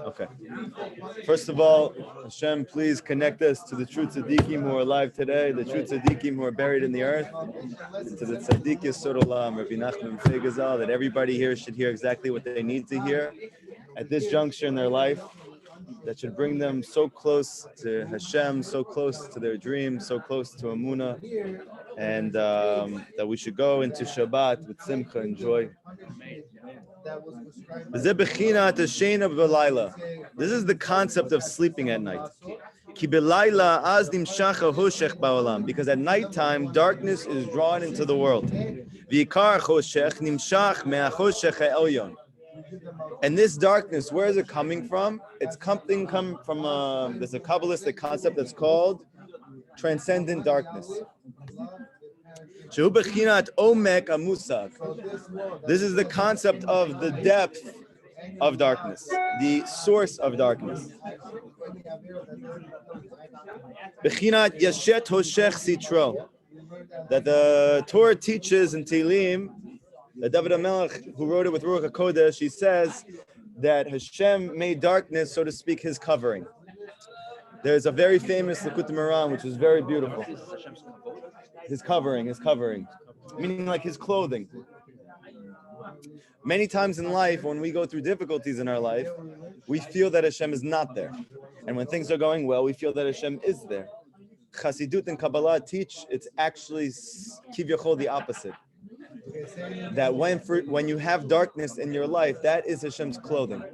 Okay. First of all, Hashem, please connect us to the true tzaddikim who are alive today, the true tzaddikim who are buried in the earth, and to the tzaddik Yisod Olam, Rabbi Nachman Fegazal, that everybody here should hear exactly what they need to hear at this juncture in their life, that should bring them so close to Hashem, so close to their dreams, so close to Emunah, and that we should go into Shabbat with simcha and joy. This is the concept of sleeping at night. Because at nighttime, darkness is drawn into the world. And this darkness, where is it coming from? It's coming from there's a Kabbalistic concept that's called transcendent darkness. This is the concept of the depth of darkness, the source of darkness. That the Torah teaches in Tehillim, that David HaMelech, who wrote it with Ruach HaKodesh, he says that Hashem made darkness, so to speak, his covering. There's a very famous Likutey Halachot, which is very beautiful. His covering, meaning like his clothing. Many times in life, when we go through difficulties in our life, we feel that Hashem is not there. And when things are going well, we feel that Hashem is there. Chassidut and Kabbalah teach it's actually kivyachol the opposite. That when you have darkness in your life, that is Hashem's clothing.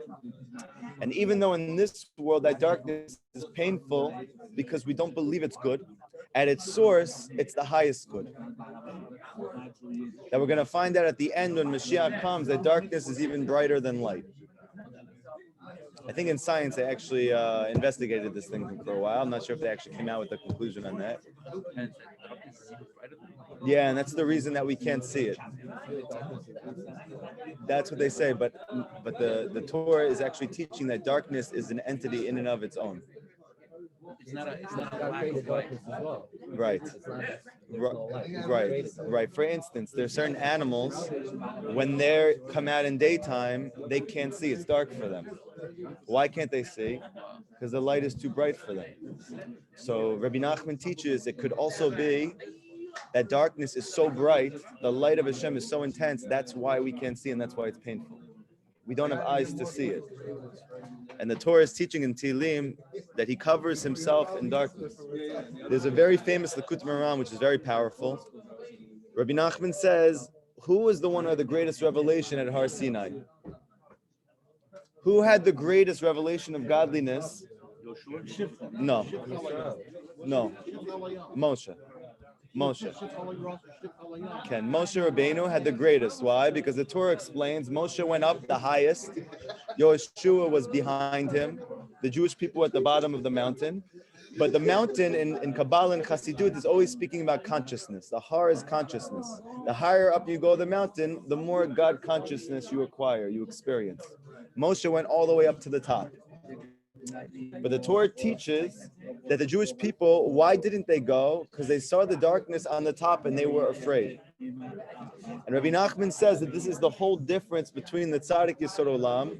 And even though in this world that darkness is painful because we don't believe it's good, at its source, it's the highest good. That we're going to find out at the end when Mashiach comes that darkness is even brighter than light. I think in science they actually investigated this thing for a while. I'm not sure if they actually came out with a conclusion on that. Yeah, and that's the reason that we can't see it. That's what they say, but the Torah is actually teaching that darkness is an entity in and of its own. It's not a lack of light as well. Right. Right. For instance, there are certain animals, when they come out in daytime, they can't see. It's dark for them. Why can't they see? Because the light is too bright for them. So Rabbi Nachman teaches it could also be that darkness is so bright, the light of Hashem is so intense, that's why we can't see and that's why it's painful. We don't have eyes to see it. And the Torah is teaching in Tehillim that he covers himself in darkness. There's a very famous Likutey Halachot which is very powerful. Rabbi Nachman says, who was the one who had the greatest revelation at Har Sinai? Who had the greatest revelation of godliness? No. Moshe. Moshe Rabbeinu had the greatest. Why? Because the Torah explains Moshe went up the highest. Yoshua was behind him. The Jewish people were at the bottom of the mountain. But the mountain in Kabbalah and Chassidut is always speaking about consciousness. The Har is consciousness. The higher up you go the mountain, the more God consciousness you acquire, you experience. Moshe went all the way up to the top. But the Torah teaches that the Jewish people, why didn't they go? Because they saw the darkness on the top and they were afraid. And Rabbi Nachman says that this is the whole difference between the Tzaddik Yisod Olam,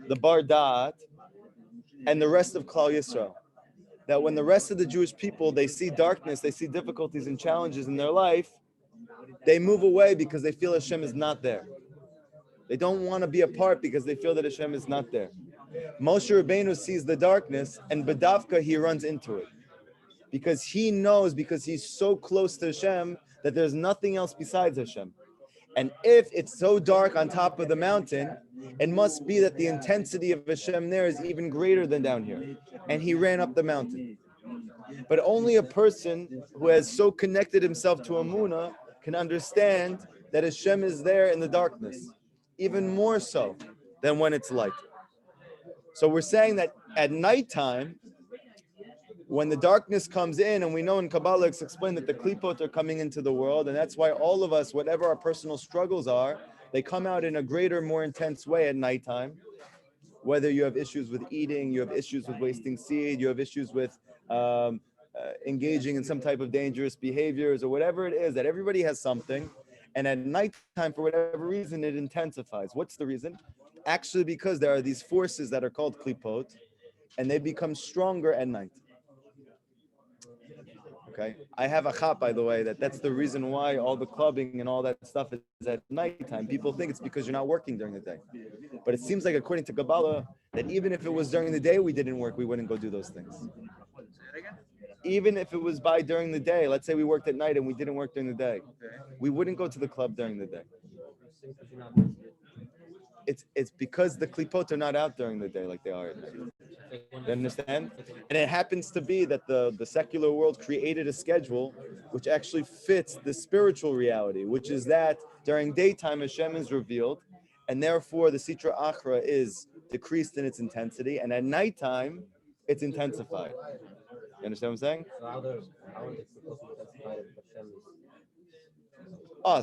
the Bar Da'at, and the rest of Klal Yisrael. That when the rest of the Jewish people, they see darkness, they see difficulties and challenges in their life, they move away because they feel Hashem is not there. They don't want to be a part because they feel that Hashem is not there. Moshe Rabbeinu sees the darkness and B'davka he runs into it. Because he knows, because he's so close to Hashem, that there's nothing else besides Hashem. And if it's so dark on top of the mountain, it must be that the intensity of Hashem there is even greater than down here. And he ran up the mountain. But only a person who has so connected himself to Emunah can understand that Hashem is there in the darkness, even more so than when it's light. So we're saying that at nighttime, when the darkness comes in, and we know in Kabbalah it's explained that the klipot are coming into the world, and that's why all of us, whatever our personal struggles are, they come out in a greater, more intense way at nighttime. Whether you have issues with eating, you have issues with wasting seed, you have issues with engaging in some type of dangerous behaviors, or whatever it is, that everybody has something. And at nighttime, for whatever reason, it intensifies. What's the reason? actually because there are these forces that are called klipot, and they become stronger at night. Okay, I have a chap, by the way, that's the reason why all the clubbing and all that stuff is at nighttime. People think it's because you're not working during the day, but it seems like according to Kabbalah that even if it was during the day we didn't work, we wouldn't go do those things. Even if it was during the day, let's say we worked at night and we didn't work during the day, we wouldn't go to the club during the day. It's because the klipot are not out during the day like they are at night. You understand? And it happens to be that the secular world created a schedule which actually fits the spiritual reality, which is that during daytime Hashem is revealed, and therefore the Sitra Achra is decreased in its intensity, and at nighttime it's intensified. You understand what I'm saying?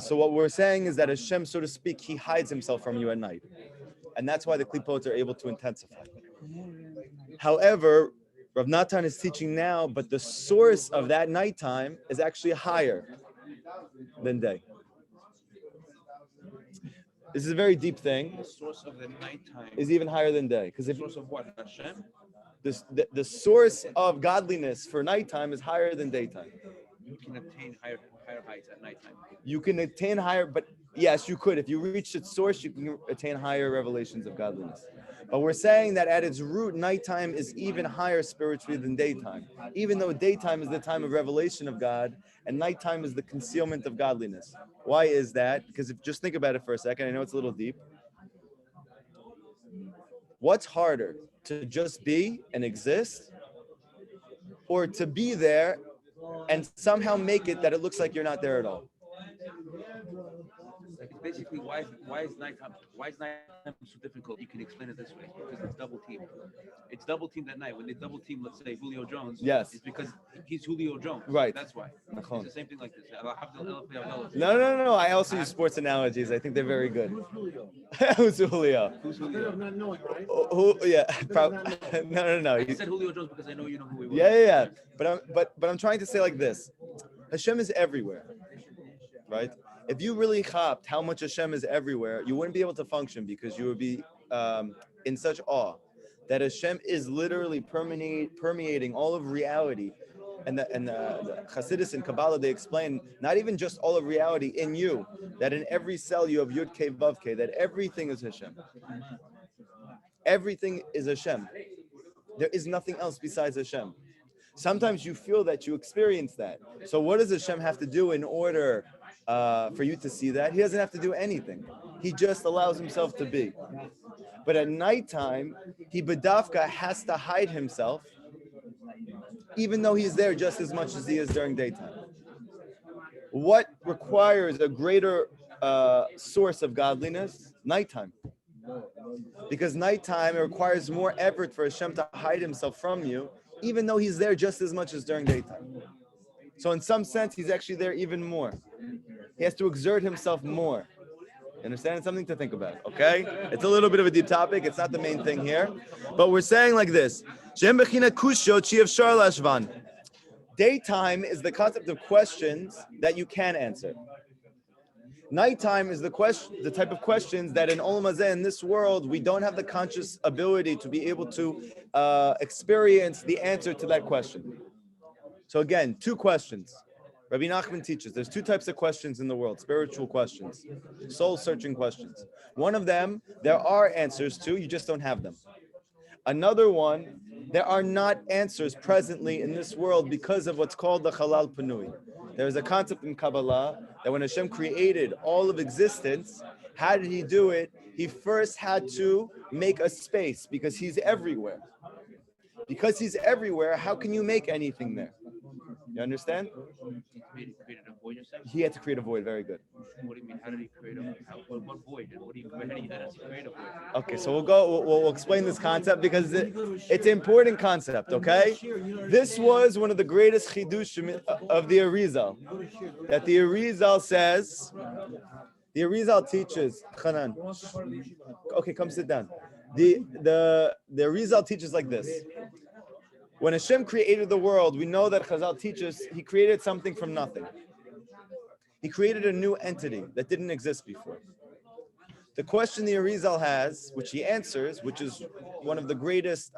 So what we're saying is that Hashem, so to speak, he hides himself from you at night. And that's why the klipot are able to intensify. However, Rav Natan is teaching now, but the source of that nighttime is actually higher than day. This is a very deep thing. The source of the nighttime is even higher than day. Because the source of what? Hashem? The source of godliness for nighttime is higher than daytime. You can attain higher heights at nighttime. You can attain higher, but yes, you could. If you reach its source, you can attain higher revelations of godliness. But we're saying that at its root, nighttime is even higher spiritually than daytime. Even though daytime is the time of revelation of God, and nighttime is the concealment of godliness. Why is that? Because just think about it for a second. I know it's a little deep. What's harder, to just be and exist, or to be there and somehow make it that it looks like you're not there at all? It's basically why is nighttime so difficult? You can explain it this way, because it's double teamed. It's double teamed at night. When they double team, let's say Julio Jones, yes, it's because he's Julio Jones. Right. That's why. It's the same thing like this. No. I also use sports analogies. I think they're very good. Who's Julio? Who's Julio? Not knowing, right? Who? Yeah. No. I said Julio Jones because I know you know who he was. Yeah. But I'm trying to say like this: Hashem is everywhere, right? If you really chopped how much Hashem is everywhere, you wouldn't be able to function, because you would be in such awe that Hashem is literally permeating all of reality. And the Hasidus and Kabbalah, they explain not even just all of reality in you, that in every cell you have Yud Kei Vav Kei, that everything is Hashem. Everything is Hashem. There is nothing else besides Hashem. Sometimes you feel that you experience that. So what does Hashem have to do in order for you to see that? He doesn't have to do anything. He just allows himself to be. But at nighttime, he bedavka has to hide himself, even though he's there just as much as he is during daytime. What requires a greater source of godliness? Nighttime. Because nighttime, it requires more effort for Hashem to hide himself from you, even though he's there just as much as during daytime. So in some sense, he's actually there even more. He has to exert himself more. You understand? It's something to think about, okay? It's a little bit of a deep topic. It's not the main thing here. But we're saying like this. Daytime is the concept of questions that you can answer. Nighttime is the type of questions that in Olam Hazeh, in this world, we don't have the conscious ability to be able to experience the answer to that question. So again, two questions. Rabbi Nachman teaches there's two types of questions in the world: spiritual questions, soul-searching questions. One of them, there are answers to, you just don't have them. Another one, there are not answers presently in this world because of what's called the Chalal Panui. There's a concept in Kabbalah that when Hashem created all of existence, how did he do it? He first had to make a space, because he's everywhere. Because he's everywhere, how can you make anything there? You understand? He created a void, you said? He had to create a void. Very good. What do you mean? How did he create a void? What void? And how did he create a void? Okay, so we'll explain this concept, because it's an important concept, okay? This was one of the greatest chidushim of the Arizal. That the Arizal says, the Arizal teaches, Hanan. Okay, come sit down. The Arizal teaches like this. When Hashem created the world, we know that Chazal teaches he created something from nothing. He created a new entity that didn't exist before. The question the Arizal has, which he answers, which is one of the greatest,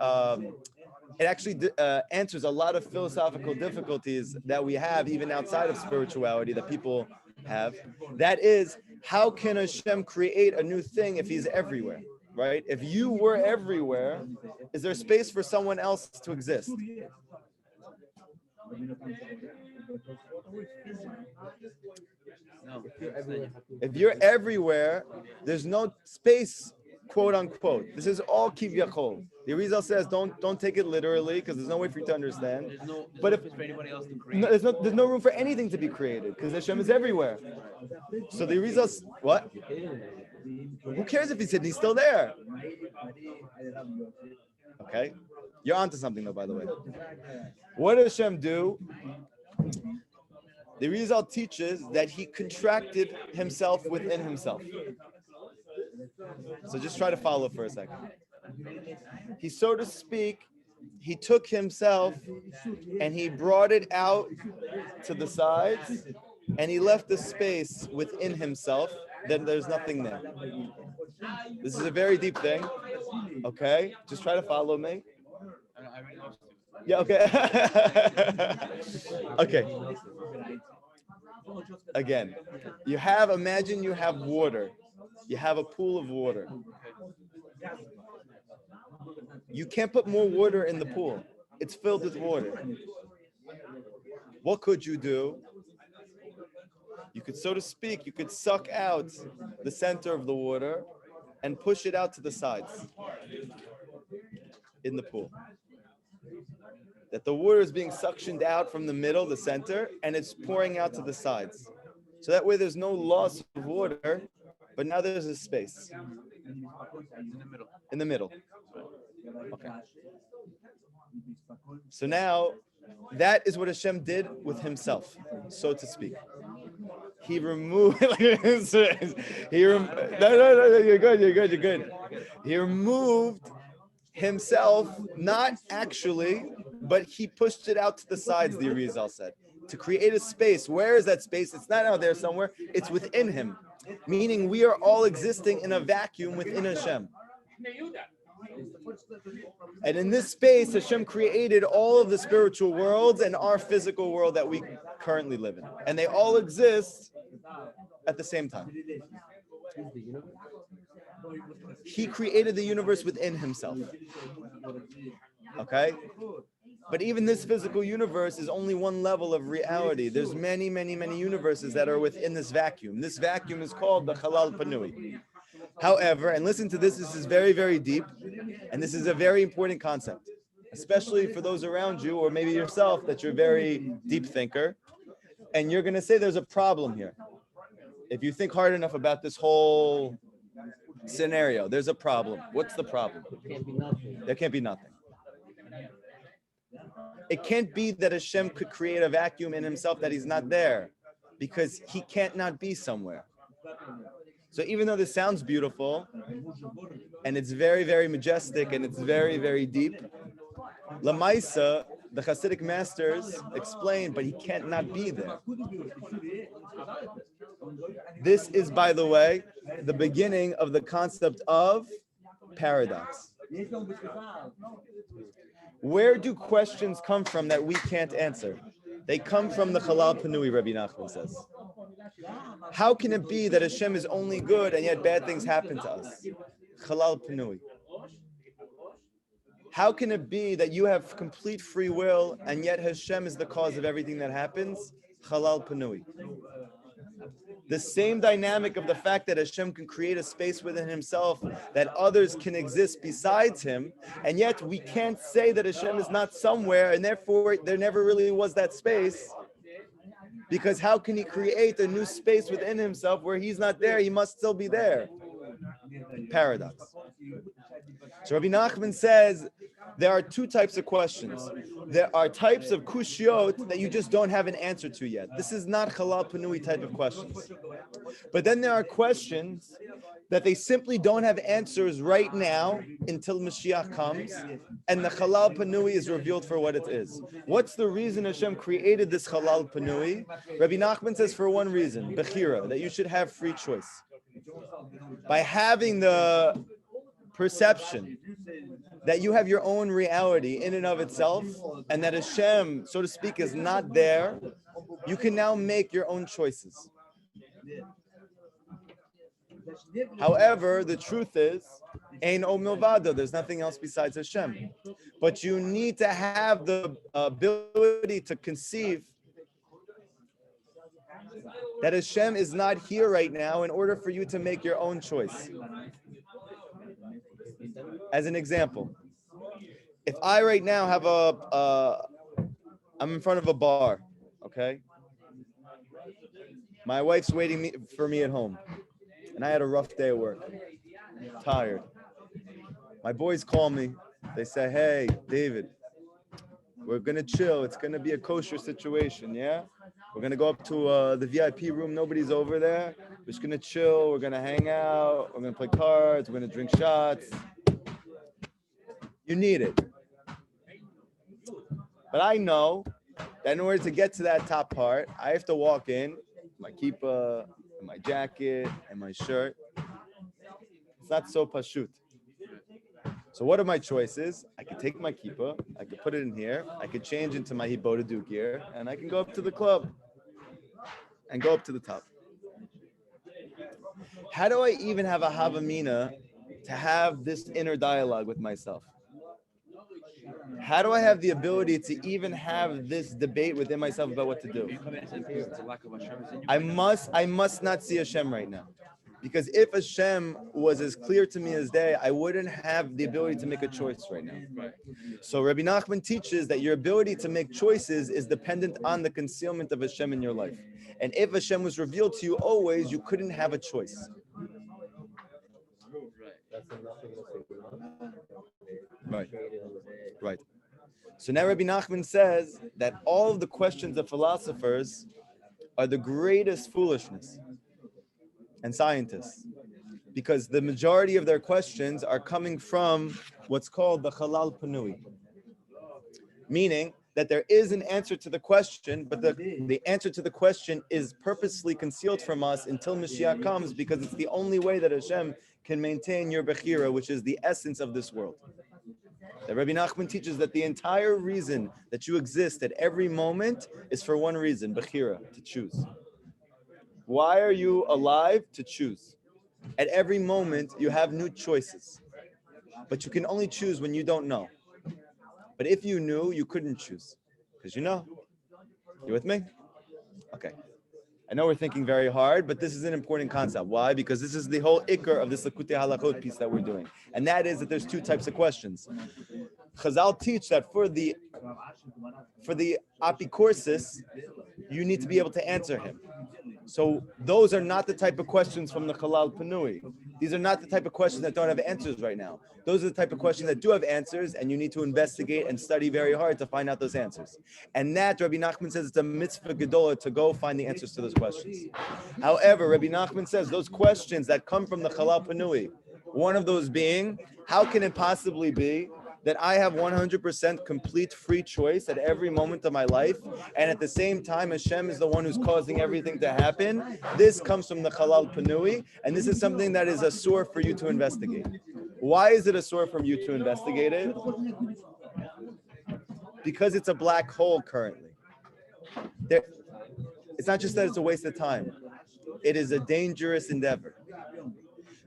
it actually answers a lot of philosophical difficulties that we have even outside of spirituality that people have. That is, how can Hashem create a new thing if he's everywhere, right? If you were everywhere, is there space for someone else to exist? No. If you're everywhere, there's no space, quote unquote. This is all kivyachol. The Arizal says don't take it literally because there's no way for you to understand. But if for anybody else to create. no, there's no room for anything to be created because Hashem is everywhere. So the Arizal, what? Who cares if he's hidden? He's still there. Okay, you're onto something though, by the way. What does Hashem do? The Arizal teaches that he contracted himself within himself. So just try to follow for a second. He, so to speak, he took himself and he brought it out to the sides and he left the space within himself. Then there's nothing there. This is a very deep thing. Okay, just try to follow me. Yeah, okay. Okay. Again, imagine you have water. You have a pool of water. You can't put more water in the pool. It's filled with water. What could you do? You could, so to speak, you could suck out the center of the water and push it out to the sides in the pool. That the water is being suctioned out from the middle, the center, and it's pouring out to the sides. So that way there's no loss of water, but now there's a space. In the middle. Okay. So now, that is what Hashem did with himself, so to speak. He removed, no, you're good. He removed himself, not actually, but he pushed it out to the sides, the Arizal said, to create a space. Where is that space? It's not out there somewhere, it's within him. Meaning we are all existing in a vacuum within Hashem. And in this space, Hashem created all of the spiritual worlds and our physical world that we currently live in. And they all exist at the same time. He created the universe within himself. Okay? But even this physical universe is only one level of reality. There's many, many, many universes that are within this vacuum. This vacuum is called the Chalal Panui. However, and listen to this, this is very, very deep, and this is a very important concept, especially for those around you, or maybe yourself, that you're a very deep thinker, and you're going to say there's a problem here. If you think hard enough about this whole scenario, there's a problem. What's the problem? There can't be nothing. It can't be that Hashem could create a vacuum in himself that he's not there, because he can't not be somewhere. So even though this sounds beautiful, and it's very, very majestic, and it's very, very deep, Lamaisa, the Hasidic masters explain, but he can't not be there. This is, by the way, the beginning of the concept of paradox. Where do questions come from that we can't answer? They come from the Chalal Panui, Rabbi Nachman says. How can it be that Hashem is only good and yet bad things happen to us? Chalal Panui. How can it be that you have complete free will and yet Hashem is the cause of everything that happens? Chalal Panui. The same dynamic of the fact that Hashem can create a space within himself that others can exist besides him, and yet we can't say that Hashem is not somewhere, and therefore there never really was that space, because how can he create a new space within himself where he's not there? He must still be there. Paradox. So Rabbi Nachman says there are two types of questions. There are types of kushiot that you just don't have an answer to yet. This is not Chalal Panui type of questions. But then there are questions that they simply don't have answers right now until Mashiach comes, and the Chalal Panui is revealed for what it is. What's the reason Hashem created this Chalal Panui? Rabbi Nachman says for one reason, Bechira, that you should have free choice. by having the perception that you have your own reality in and of itself, and that Hashem, so to speak, is not there, you can now make your own choices. However, the truth is, Ein Od Milvado, there's nothing else besides Hashem. But you need to have the ability to conceive that Hashem is not here right now in order for you to make your own choice. As an example, if I right now have I'm in front of a bar, okay? My wife's waiting for me at home, and I had a rough day at work, tired. My boys call me. They say, hey, David, we're going to chill. It's going to be a kosher situation, yeah? We're going to go up to the VIP room. Nobody's over there. We're just going to chill. We're going to hang out. We're going to play cards. We're going to drink shots. You need it. But I know that in order to get to that top part, I have to walk in, my kippah, and my jacket, and my shirt. It's not so pashut. So what are my choices? I could take my kippah, I could put it in here, I could change into my hibodedu gear, and I can go up to the club and go up to the top. How do I even have a havamina to have this inner dialogue with myself? How do I have the ability to even have this debate within myself about what to do? I must not see Hashem right now. Because if Hashem was as clear to me as day, I wouldn't have the ability to make a choice right now. So Rabbi Nachman teaches that your ability to make choices is dependent on the concealment of Hashem in your life. And if Hashem was revealed to you always, you couldn't have a choice. Right. So now Rabbi Nachman says that all of the questions of philosophers are the greatest foolishness, and scientists, because the majority of their questions are coming from what's called the Chalal Panui, meaning that there is an answer to the question, but the answer to the question is purposely concealed from us until Mashiach comes, because it's the only way that Hashem can maintain your Bechira, which is the essence of this world. That Rabbi Nachman teaches that the entire reason that you exist at every moment is for one reason, Bechira, to choose. Why are you alive? To choose. At every moment, you have new choices. But you can only choose when you don't know. But if you knew, you couldn't choose. Because you know. You with me? Okay. I know we're thinking very hard, but this is an important concept. Why? Because this is the whole ikar of this Likutey Halachot piece that we're doing. And that is that there's two types of questions. Chazal teach that for the apikorsis, you need to be able to answer him. So those are not the type of questions from the Chalal Panui. These are not the type of questions that don't have answers right now. Those are the type of questions that do have answers, and you need to investigate and study very hard to find out those answers. And that, Rabbi Nachman says, it's a mitzvah gedolah to go find the answers to those questions. However, Rabbi Nachman says those questions that come from the Chalal Panui, one of those being, how can it possibly be that I have 100% complete free choice at every moment of my life, and at the same time Hashem is the one who's causing everything to happen? This comes from the Chalal Panui, and this is something that is a sore for you to investigate. Why is it a sore from you to investigate it? Because it's a black hole currently. It's not just that it's a waste of time. It is a dangerous endeavor.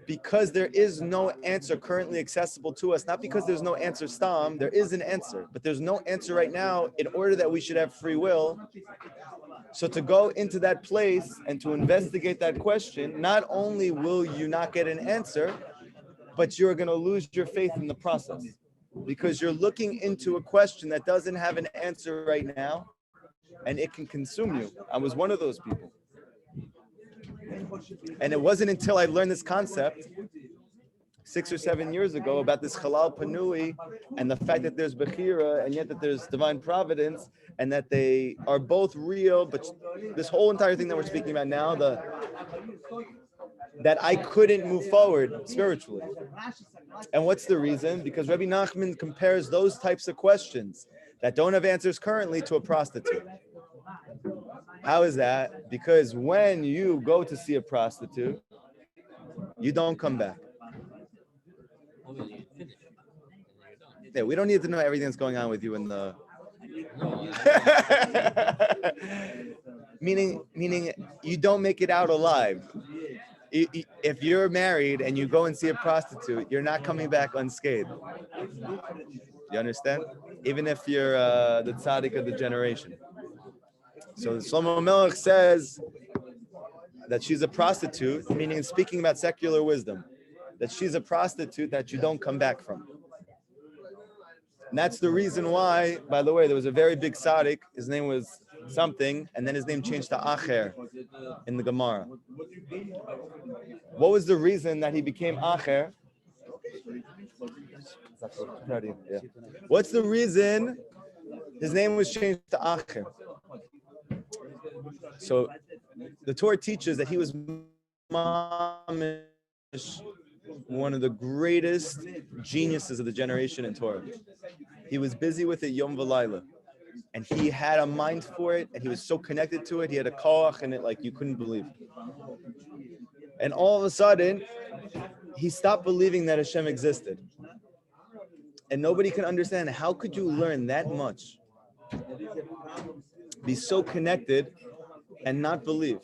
Because there is no answer currently accessible to us, not because there's no answer stam, there is an answer, but there's no answer right now in order that we should have free will. So to go into that place and to investigate that question, not only will you not get an answer, but you're going to lose your faith in the process, because you're looking into a question that doesn't have an answer right now, and it can consume you. I was one of those people. And it wasn't until I learned this concept 6 or 7 years ago about this Chalal Panui and the fact that there's Bechira and yet that there's divine providence and that they are both real, but this whole entire thing that we're speaking about now, that I couldn't move forward spiritually. And what's the reason? Because Rabbi Nachman compares those types of questions that don't have answers currently to a prostitute. How is that? Because when you go to see a prostitute, you don't come back. Yeah, we don't need to know everything that's going on with you in the meaning you don't make it out alive. If you're married and you go and see a prostitute, you're not coming back unscathed. You understand? Even if you're the tzaddik of the generation. So Shlomo Melech says that she's a prostitute, meaning speaking about secular wisdom, that she's a prostitute that you don't come back from. And that's the reason why, by the way, there was a very big tzaddik, his name was something, and then his name changed to Acher in the Gemara. What was the reason that he became Acher? Yeah. What's the reason his name was changed to Acher? So the Torah teaches that he was one of the greatest geniuses of the generation in Torah. He was busy with it Yom V'Layla, and he had a mind for it, and he was so connected to it. He had a koach in it like you couldn't believe. And all of a sudden, he stopped believing that Hashem existed. And nobody can understand, how could you learn that much, be so connected, and not believe?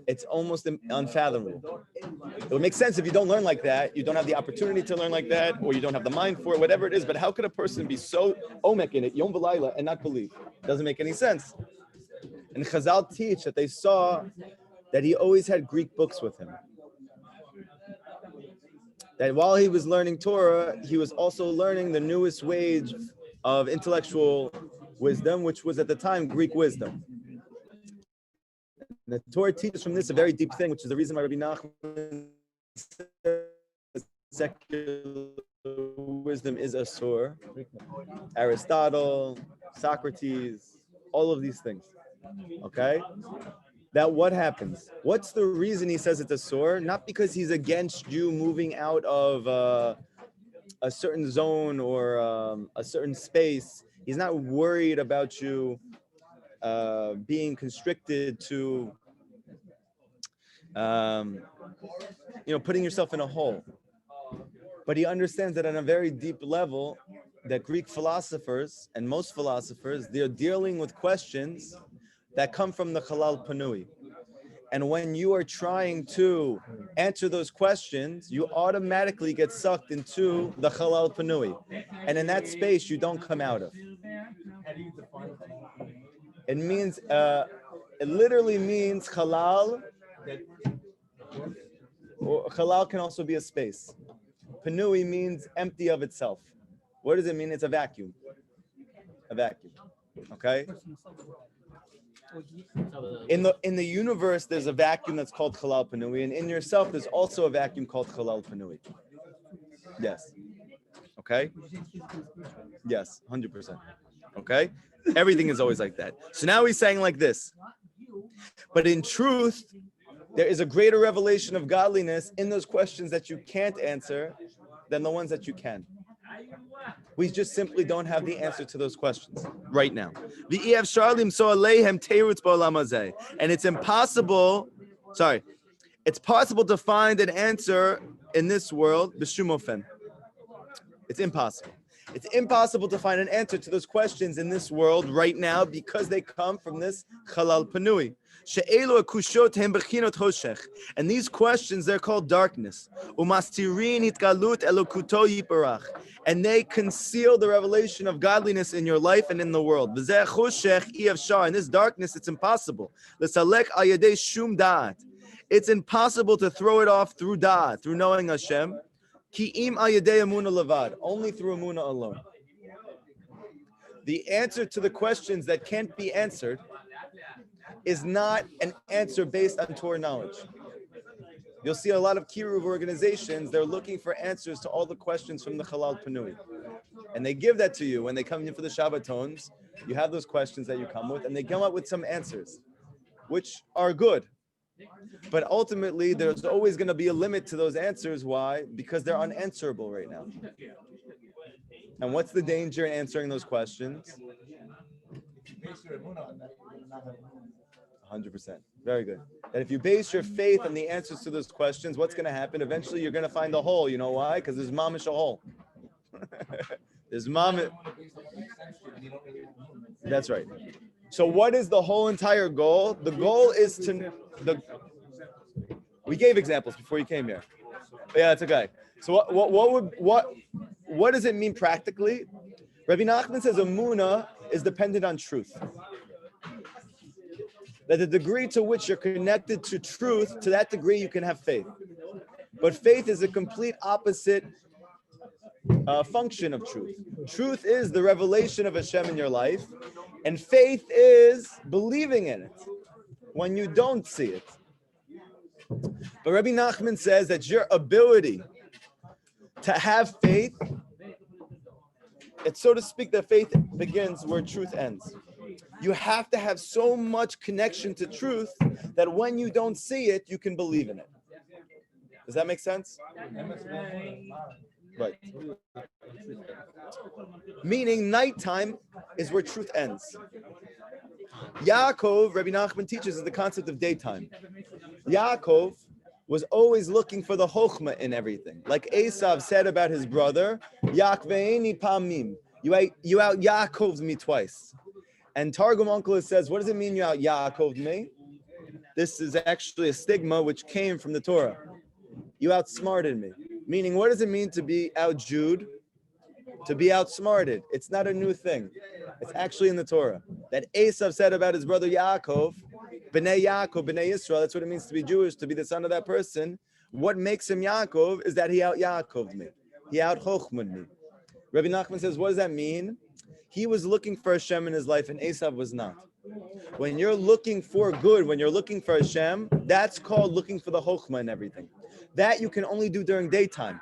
It's almost unfathomable. It would make sense if you don't learn like that, you don't have the opportunity to learn like that, or you don't have the mind for it, whatever it is. But how could a person be so omek in it, Yom V'Layla, and not believe? It doesn't make any sense. And Chazal teach that they saw that he always had Greek books with him. That while he was learning Torah, he was also learning the newest wave of intellectual wisdom, which was at the time Greek wisdom. The Torah teaches from this a very deep thing, which is the reason why Rabbi Nachman says secular wisdom is asur. Aristotle, Socrates, all of these things. Okay? That what happens? What's the reason he says it's asur? Not because he's against you moving out of a certain zone or a certain space. He's not worried about you being constricted to, putting yourself in a hole. But he understands that on a very deep level, that Greek philosophers and most philosophers, they're dealing with questions that come from the Halal Panui. And when you are trying to answer those questions, you automatically get sucked into the Halal Panui. And in that space, you don't come out of. It means, it literally means halal, or halal can also be a space. Panui means empty of itself. What does it mean? It's a vacuum. A vacuum. Okay? In the universe, there's a vacuum that's called halal panui, and in yourself, there's also a vacuum called halal panui. Yes. Okay? Yes, 100%. Okay? Everything is always like that. So now he's saying like this. But in truth, there is a greater revelation of godliness in those questions that you can't answer than the ones that you can. We just simply don't have the answer to those questions right now. And it's impossible, it's possible to find an answer in this world, b'shumofen. It's impossible. It's impossible to find an answer to those questions in this world right now because they come from this Halal Panui. And these questions, they're called darkness. And they conceal the revelation of godliness in your life and in the world. In this darkness, it's impossible. It's impossible to throw it off through da'at, through knowing Hashem. Ki im ayedei Emunah levad, only through Emunah alone. The answer to the questions that can't be answered is not an answer based on Torah knowledge. You'll see a lot of kiruv organizations, they're looking for answers to all the questions from the Halal Panui. And they give that to you when they come in for the Shabbatons. You have those questions that you come with, and they come up with some answers, which are good. But ultimately, there's always going to be a limit to those answers. Why? Because they're unanswerable right now. And what's the danger in answering those questions? 100%. Very good. That if you base your faith on the answers to those questions, what's going to happen? Eventually, you're going to find a hole. You know why? Because there's mamish a hole. There's mamish. That's right. So, what is the whole entire goal? The goal is to the. We gave examples before you came here. Yeah, it's okay. So, what does it mean practically? Rabbi Nachman says Emunah is dependent on truth. That the degree to which you're connected to truth, to that degree you can have faith. But faith is a complete opposite function of truth. Truth is the revelation of Hashem in your life, and faith is believing in it when you don't see it. But Rabbi Nachman says that your ability to have faith, it's so to speak that faith begins where truth ends. You have to have so much connection to truth that when you don't see it, you can believe in it. Does that make sense? Right. Meaning nighttime is where truth ends. Yaakov, Rabbi Nachman teaches, is the concept of daytime. Yaakov was always looking for the chokhmah in everything. Like Esav said about his brother, Yakveini pamim. You out Yaakoved me twice. And Targum Onkelos says, what does it mean you out Yaakoved me? This is actually a stigma which came from the Torah. You outsmarted me. Meaning, what does it mean to be out-Jewed? To be outsmarted. It's not a new thing. It's actually in the Torah. That Esav said about his brother Yaakov, B'nai Yisrael, that's what it means to be Jewish, to be the son of that person. What makes him Yaakov is that he out-Yaakoved me. He out-Chochmad me. Rabbi Nachman says, what does that mean? He was looking for Hashem in his life, and Esav was not. When you're looking for good, when you're looking for Hashem, that's called looking for the Chokhmah and everything. That you can only do during daytime.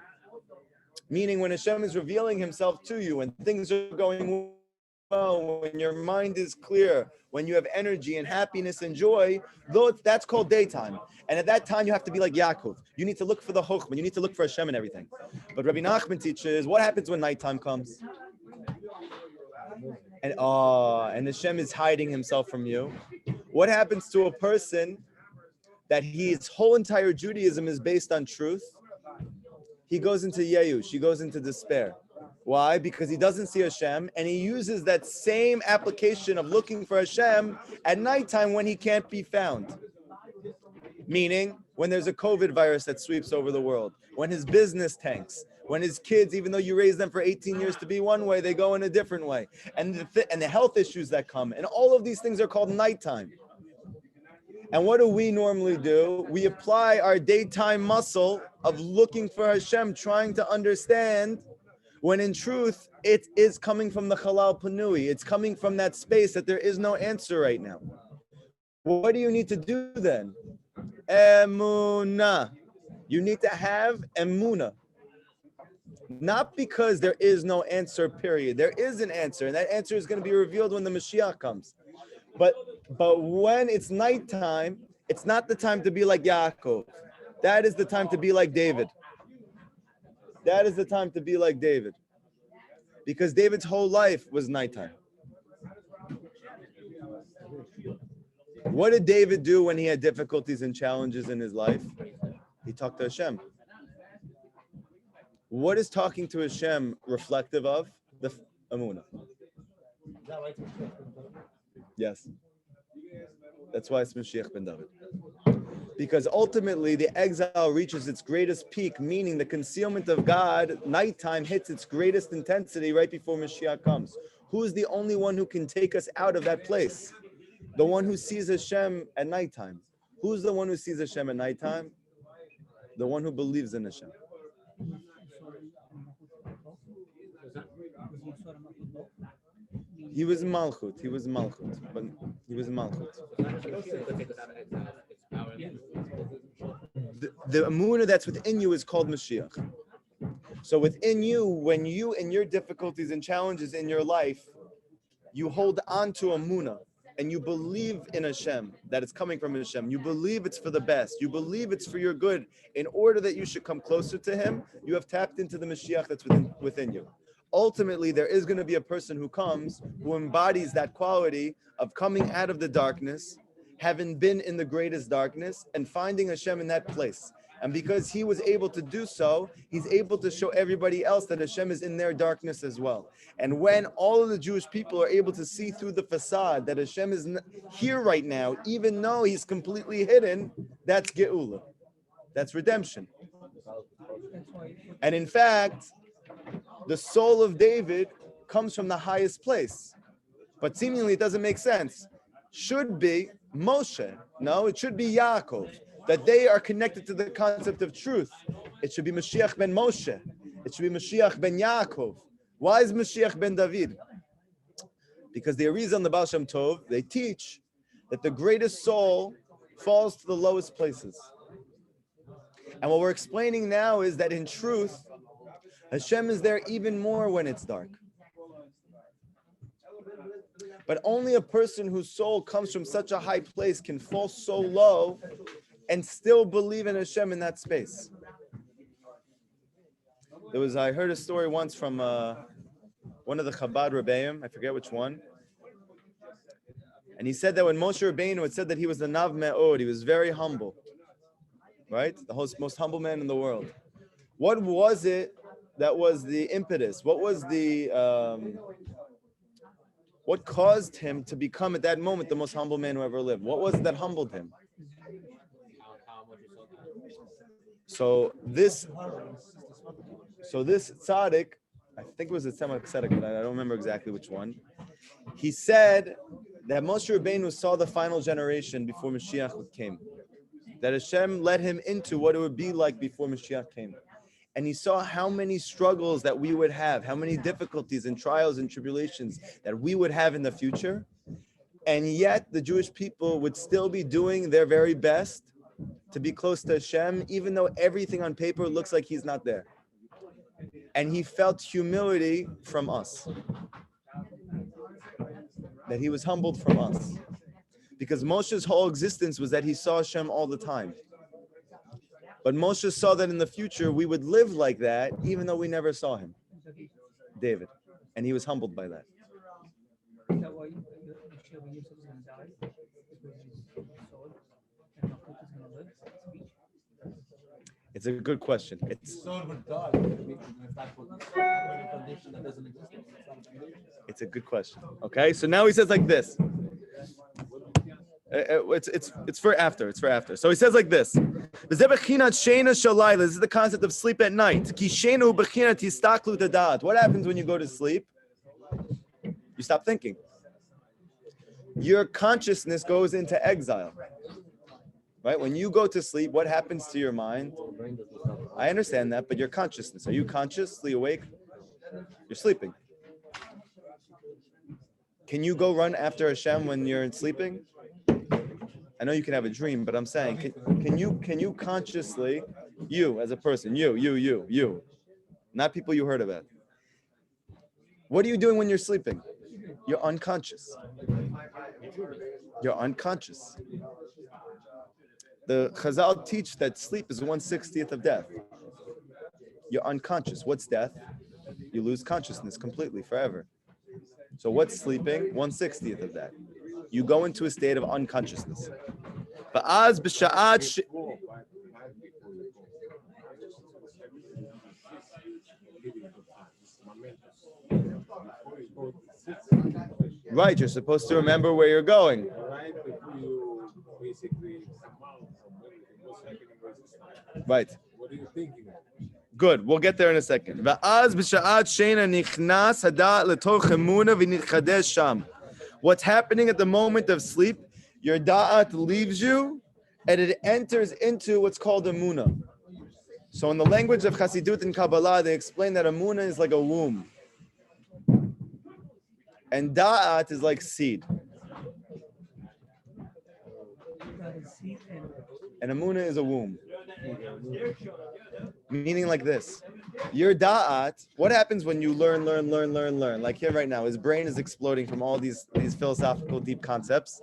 Meaning when Hashem is revealing himself to you, when things are going well, when your mind is clear, when you have energy and happiness and joy, that's called daytime. And at that time, you have to be like Yaakov. You need to look for the Chokhmah. You need to look for Hashem and everything. But Rabbi Nachman teaches, what happens when nighttime comes? And Hashem is hiding himself from you. What happens to a person that his whole entire Judaism is based on truth? He goes into Yeush, he goes into despair. Why? Because he doesn't see Hashem, and he uses that same application of looking for Hashem at nighttime when he can't be found. Meaning, when there's a COVID virus that sweeps over the world, when his business tanks, when his kids, even though you raise them for 18 years to be one way, they go in a different way. And the health issues that come. And all of these things are called nighttime. And what do we normally do? We apply our daytime muscle of looking for Hashem, trying to understand, when in truth, it is coming from the Chalal Panui. It's coming from that space that there is no answer right now. What do you need to do then? Emunah. You need to have Emunah. Not because there is no answer, period. There is an answer, and that answer is going to be revealed when the Mashiach comes. But when it's nighttime, it's not the time to be like Yaakov. That is the time to be like David. That is the time to be like David. Because David's whole life was nighttime. What did David do when he had difficulties and challenges in his life? He talked to Hashem. What is talking to Hashem reflective of? The Emunah. Yes. That's why it's Mashiach ben David. Because ultimately the exile reaches its greatest peak, meaning the concealment of God, nighttime hits its greatest intensity right before Mashiach comes. Who is the only one who can take us out of that place? The one who sees Hashem at nighttime. Who's the one who sees Hashem at nighttime? The one who believes in Hashem. He was Malchut. But he was Malchut. The Emunah that's within you is called Mashiach. So within you, when you in your difficulties and challenges in your life, you hold on to Emunah and you believe in Hashem, that it's coming from Hashem. You believe it's for the best. You believe it's for your good. In order that you should come closer to Him, you have tapped into the Mashiach that's within you. Ultimately, there is going to be a person who comes, who embodies that quality of coming out of the darkness having been in the greatest darkness and finding Hashem in that place. And because he was able to do so, he's able to show everybody else that Hashem is in their darkness as well. And when all of the Jewish people are able to see through the facade that Hashem is here right now, even though he's completely hidden, that's Geula. That's redemption. And in fact, the soul of David comes from the highest place. But seemingly it doesn't make sense. Should be Moshe. No, it should be Yaakov. That they are connected to the concept of truth. It should be Mashiach ben Moshe. It should be Mashiach ben Yaakov. Why is Mashiach ben David? Because the Arizal and the Baal Shem Tov, they teach that the greatest soul falls to the lowest places. And what we're explaining now is that in truth, Hashem is there even more when it's dark. But only a person whose soul comes from such a high place can fall so low and still believe in Hashem in that space. I heard a story once from one of the Chabad Rebbeim, I forget which one. And he said that when Moshe Rabbeinu had said that he was the Nav Me'od, he was very humble. Right? The most humble man in the world. What was it that was the impetus? What was what caused him to become at that moment the most humble man who ever lived? What was it that humbled him? So this tzaddik, I think it was a Tzemach Tzedek, but I don't remember exactly which one. He said that Moshe Rabbeinu saw the final generation before Mashiach came. That Hashem led him into what it would be like before Mashiach came. And he saw how many struggles that we would have, how many difficulties and trials and tribulations that we would have in the future. And yet the Jewish people would still be doing their very best to be close to Hashem, even though everything on paper looks like he's not there. And he felt humility from us. That he was humbled from us. Because Moshe's whole existence was that he saw Hashem all the time. But Moshe saw that in the future we would live like that, even though we never saw him. David. And he was humbled by that. It's a good question. It's a good question. Okay, so now he says like this. It's for after. It's for after. So he says like this. This is the concept of sleep at night. What happens when you go to sleep? You stop thinking. Your consciousness goes into exile. Right? When you go to sleep, what happens to your mind? I understand that, but your consciousness. Are you consciously awake? You're sleeping. Can you go run after Hashem when you're sleeping? I know you can have a dream, but I'm saying, can you consciously, you as a person, you, not people you heard about. What are you doing when you're sleeping? You're unconscious. You're unconscious. The Chazal teach that sleep is 1/60th of death. You're unconscious. What's death? You lose consciousness completely, forever. So what's sleeping? 1/60th of that. You go into a state of unconsciousness. Right, you're supposed to remember where you're going. Right. What are you thinking? Good. We'll get there in a second. What's happening at the moment of sleep? Your da'at leaves you and it enters into what's called Emunah. So in the language of Chassidut and Kabbalah, they explain that Emunah is like a womb. And da'at is like seed. And Emunah is a womb. Meaning like this. Your da'at, what happens when you learn? Like him right now, his brain is exploding from all these philosophical deep concepts.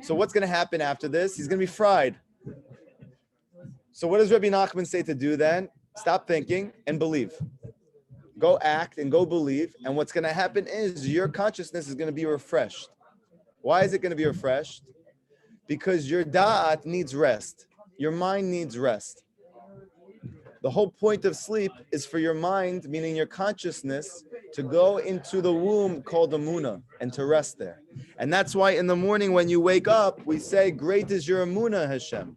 So what's going to happen after this? He's going to be fried. So what does Rabbi Nachman say to do then? Stop thinking and believe. Go act and go believe. And what's going to happen is your consciousness is going to be refreshed. Why is it going to be refreshed? Because your da'at needs rest. Your mind needs rest. The whole point of sleep is for your mind, meaning your consciousness, to go into the womb called Emunah and to rest there. And that's why in the morning when you wake up, we say, great is your Emunah, Hashem.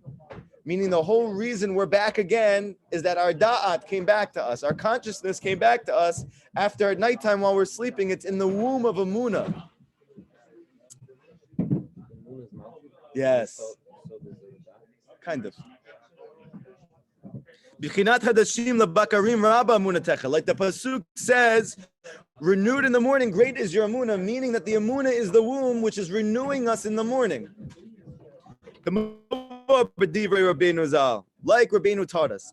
Meaning the whole reason we're back again is that our da'at came back to us. Our consciousness came back to us after at nighttime while we're sleeping. It's in the womb of Emunah. Yes. Kind of. Like the pasuk says, renewed in the morning, great is your Emunah, meaning that the Emunah is the womb which is renewing us in the morning. Like Rabbeinu taught us,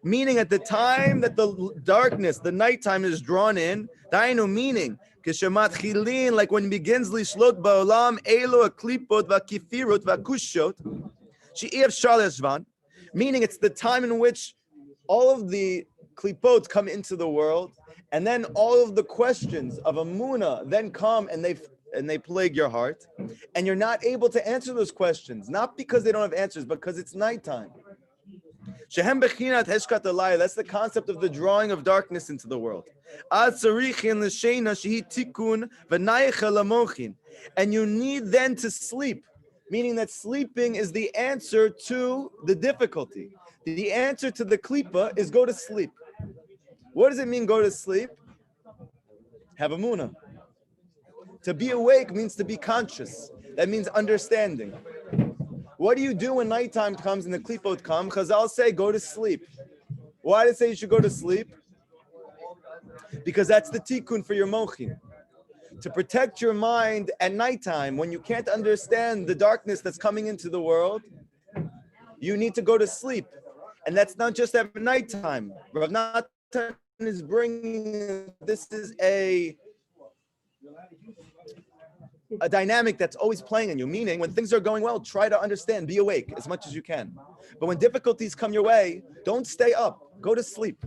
meaning at the time that the darkness, the nighttime is drawn in, meaning like when it begins lishlot ba'olam elo aklipot va'kifirot va'kushot, meaning it's the time in which all of the klipot come into the world, and then all of the questions of Emunah then come and they plague your heart, and you're not able to answer those questions, not because they don't have answers, because it's nighttime. That's the concept of the drawing of darkness into the world. And you need then to sleep, meaning that sleeping is the answer to the difficulty. The answer to the klipa is go to sleep. What does it mean, go to sleep? Have Emunah. To be awake means to be conscious. That means understanding. What do you do when nighttime comes and the klipot come? Chazal say, go to sleep. Why do they say you should go to sleep? Because that's the tikkun for your mochin. To protect your mind at nighttime, when you can't understand the darkness that's coming into the world, you need to go to sleep. And that's not just at nighttime. Rav Natan is bringing, this is a dynamic that's always playing in you, meaning when things are going well, try to understand, be awake as much as you can. But when difficulties come your way, don't stay up, go to sleep.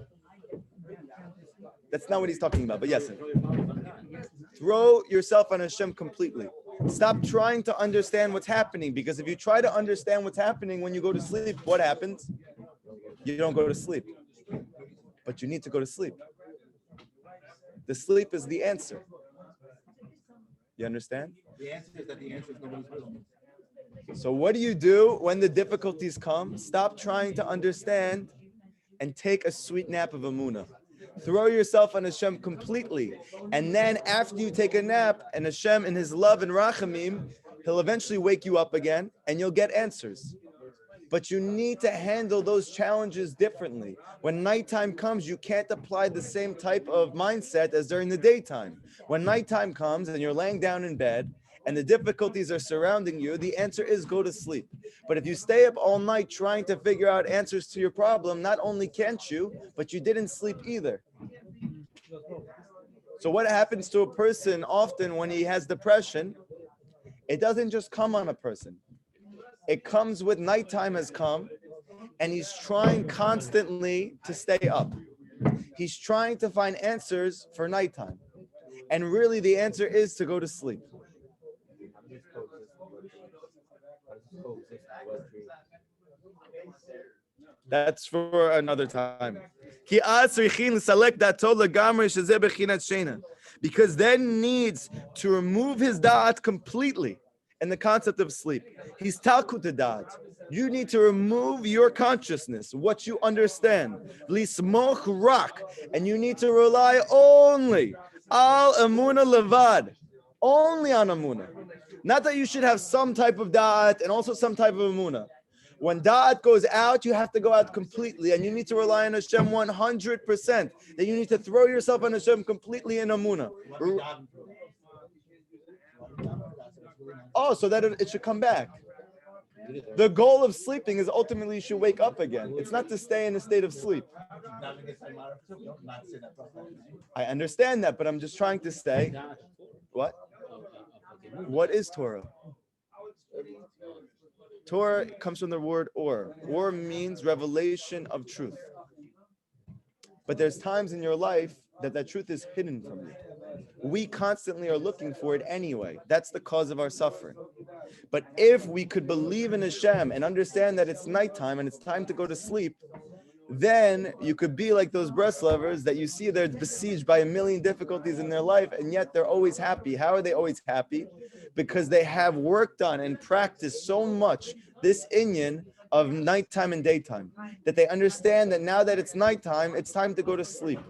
That's not what he's talking about, but yes. Throw yourself on Hashem completely. Stop trying to understand what's happening, because if you try to understand what's happening when you go to sleep, what happens? You don't go to sleep. But you need to go to sleep. The sleep is the answer. You understand? The answer is that the answer is nobody's will. So what do you do when the difficulties come? Stop trying to understand and take a sweet nap of Emunah. Throw yourself on Hashem completely. And then after you take a nap, and Hashem in his love and rachamim, he'll eventually wake you up again and you'll get answers. But you need to handle those challenges differently. When nighttime comes, you can't apply the same type of mindset as during the daytime. When nighttime comes and you're laying down in bed and the difficulties are surrounding you, the answer is go to sleep. But if you stay up all night trying to figure out answers to your problem, not only can't you, but you didn't sleep either. So what happens to a person often when he has depression? It doesn't just come on a person. It comes with nighttime has come, and he's trying constantly to stay up. He's trying to find answers for nighttime. And really the answer is to go to sleep. That's for another time. Because then needs to remove his da'at completely in the concept of sleep. He's talkut da'at. You need to remove your consciousness, what you understand. Lismoch rak, and you need to rely only al Emunah levad, only on Emunah. Not that you should have some type of da'at and also some type of Emunah. When da'at goes out, you have to go out completely, and you need to rely on Hashem 100%. That you need to throw yourself on Hashem completely in Emunah. Oh, so that it should come back. The goal of sleeping is ultimately you should wake up again. It's not to stay in a state of sleep. I understand that, but I'm just trying to say, what? What is Torah? Torah comes from the word or. Or means revelation of truth. But there's times in your life that truth is hidden from you. We constantly are looking for it anyway. That's the cause of our suffering. But if we could believe in Hashem and understand that it's nighttime and it's time to go to sleep, then you could be like those Breslovers that you see they're besieged by a million difficulties in their life, and yet they're always happy. How are they always happy? Because they have worked on and practiced so much this inyan of nighttime and daytime, that they understand that now that it's nighttime, it's time to go to sleep.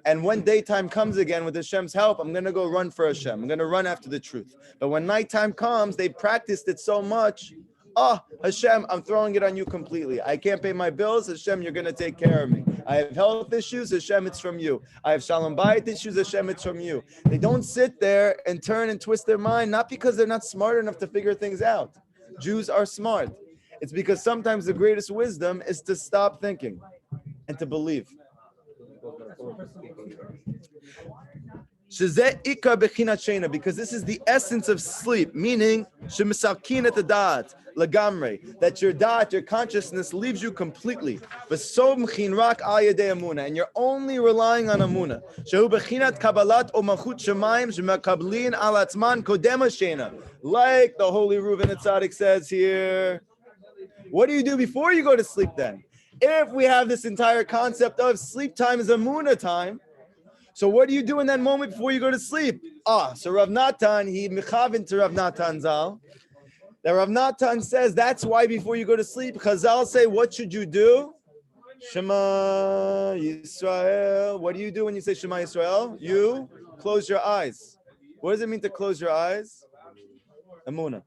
And when daytime comes again with Hashem's help, I'm going to go run for Hashem. I'm going to run after the truth. But when nighttime comes, they practiced it so much. Oh, Hashem, I'm throwing it on you completely. I can't pay my bills. Hashem, you're going to take care of me. I have health issues. Hashem, it's from you. I have shalom bayit issues. Hashem, it's from you. They don't sit there and turn and twist their mind, not because they're not smart enough to figure things out. Jews are smart. It's because sometimes the greatest wisdom is to stop thinking and to believe. Because this is the essence of sleep, meaning that your da'at, your consciousness leaves you completely. And you're only relying on Emunah. Like the holy Reuven Tzaddik says here. What do you do before you go to sleep then? If we have this entire concept of sleep time is Emunah time, so what do you do in that moment before you go to sleep? So Rav Natan, he mechavin to Rav Natan Zal. That Rav Natan says that's why before you go to sleep, Chazal say, what should you do? Shema Yisrael. What do you do when you say Shema Yisrael? You close your eyes. What does it mean to close your eyes? Emunah.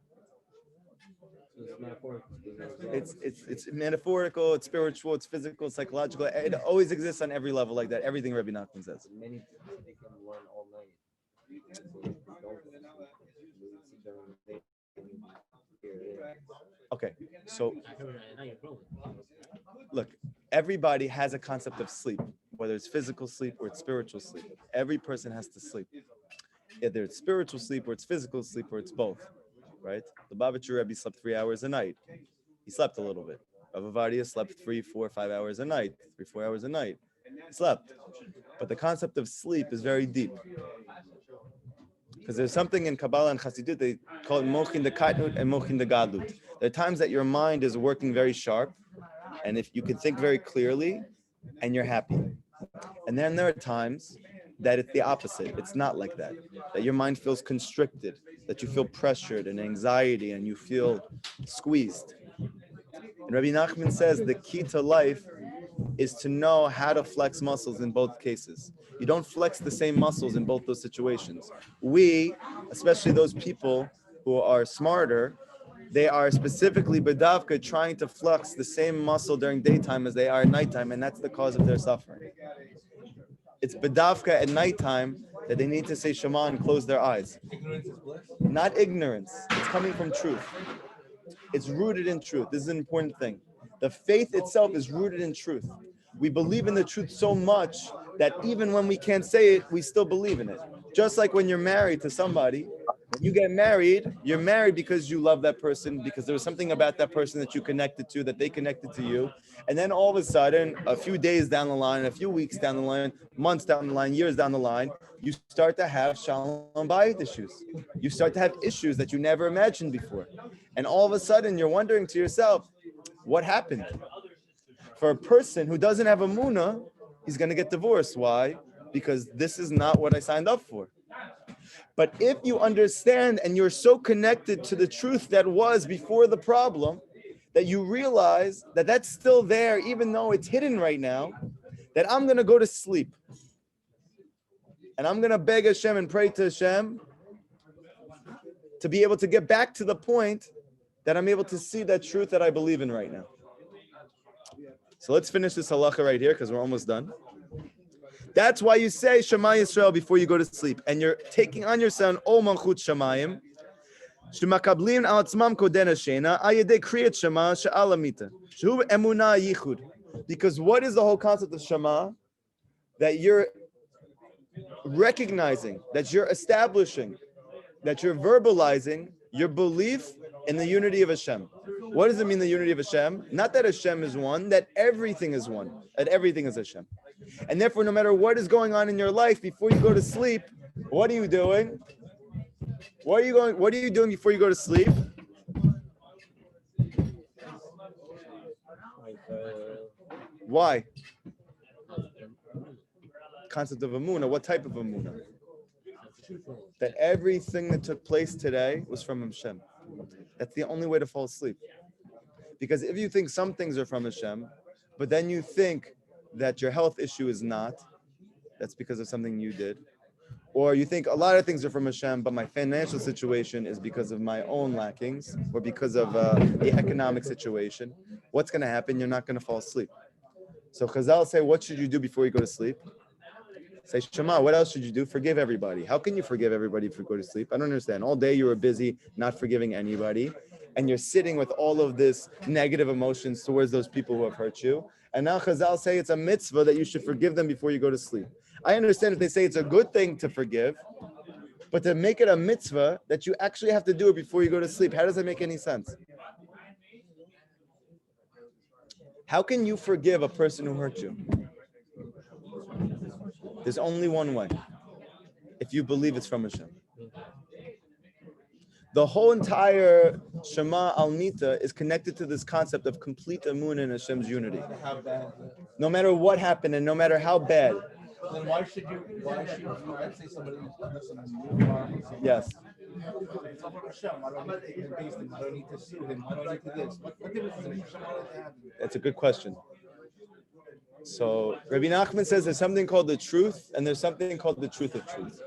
It's metaphorical, it's spiritual, it's physical, it's psychological. It always exists on every level like that. Everything Rabbi Nachman says. Many people they can learn all night. Okay, so look, everybody has a concept of sleep, whether it's physical sleep or it's spiritual sleep. Every person has to sleep. Either it's spiritual sleep or it's physical sleep or it's both, right? The Babachur Rebbe slept 3 hours a night. He slept a little bit. Rav Avadia slept 3, 4, 5 hours a night, 3, 4 hours a night. He slept. But the concept of sleep is very deep. Because there's something in Kabbalah and Chassidut, they call it mochin de katnut and mochin de gadlut. There are times that your mind is working very sharp, and if you can think very clearly, and you're happy. And then there are times that it's the opposite. It's not like that. That your mind feels constricted, that you feel pressured and anxiety, and you feel squeezed. And Rabbi Nachman says the key to life is to know how to flex muscles in both cases. You don't flex the same muscles in both those situations. We, especially those people who are smarter, they are specifically bedavka trying to flex the same muscle during daytime as they are at nighttime, and that's the cause of their suffering. It's bedavka at nighttime that they need to say Shema and close their eyes. Ignorance is bliss. Not ignorance. It's coming from truth. It's rooted in truth. This is an important thing. The faith itself is rooted in truth. We believe in the truth so much that even when we can't say it, we still believe in it. Just like when you're married to somebody, when you get married, you're married because you love that person, because there was something about that person that you connected to, that they connected to you. And then all of a sudden, a few days down the line, a few weeks down the line, months down the line, years down the line, you start to have shalom bayit issues. You start to have issues that you never imagined before. And all of a sudden, you're wondering to yourself, what happened? For a person who doesn't have Emunah, he's going to get divorced. Why? Because this is not what I signed up for. But if you understand and you're so connected to the truth that was before the problem, that you realize that that's still there, even though it's hidden right now, that I'm going to go to sleep. And I'm going to beg Hashem and pray to Hashem to be able to get back to the point that I'm able to see that truth that I believe in right now. So let's finish this halacha right here because we're almost done. That's why you say Shema Yisrael before you go to sleep. And you're taking on your son, O Malchut Shamayim, Shemakablim al atzmam koden hashena, ayedei kriyat Shema she'al amita. Shehu emunah yichud. Because what is the whole concept of Shema? That you're recognizing, that you're establishing, that you're verbalizing your belief in the unity of Hashem. What does it mean, the unity of Hashem? Not that Hashem is one, that everything is one, that everything is Hashem. And therefore, no matter what is going on in your life, before you go to sleep, What are you doing? What are you doing before you go to sleep? Why? Concept of Emunah. What type of Emunah? That everything that took place today was from Hashem. That's the only way to fall asleep. Because if you think some things are from Hashem, but then you think that your health issue is not, that's because of something you did. Or you think a lot of things are from Hashem, but my financial situation is because of my own lackings or because of the economic situation. What's going to happen? You're not going to fall asleep. So Chazal say, what should you do before you go to sleep? Say, Shema, what else should you do? Forgive everybody. How can you forgive everybody if you go to sleep? I don't understand. All day you were busy not forgiving anybody, and you're sitting with all of this negative emotions towards those people who have hurt you. And now Chazal say it's a mitzvah that you should forgive them before you go to sleep. I understand if they say it's a good thing to forgive, but to make it a mitzvah that you actually have to do it before you go to sleep, how does that make any sense? How can you forgive a person who hurt you? There's only one way. If you believe it's from Hashem. The whole entire Shema Al-Mita is connected to this concept of complete Emunah in Hashem's unity. No matter what happened and no matter how bad. Then why should you, let's say somebody does something new harm? Yes. It's all from Hashem. I don't need to embrace him. I don't need to sue him. I don't need to this. What difference does Hashem want to have? That's a good question. So Rabbi Nachman says there's something called the truth and there's something called the truth of truth.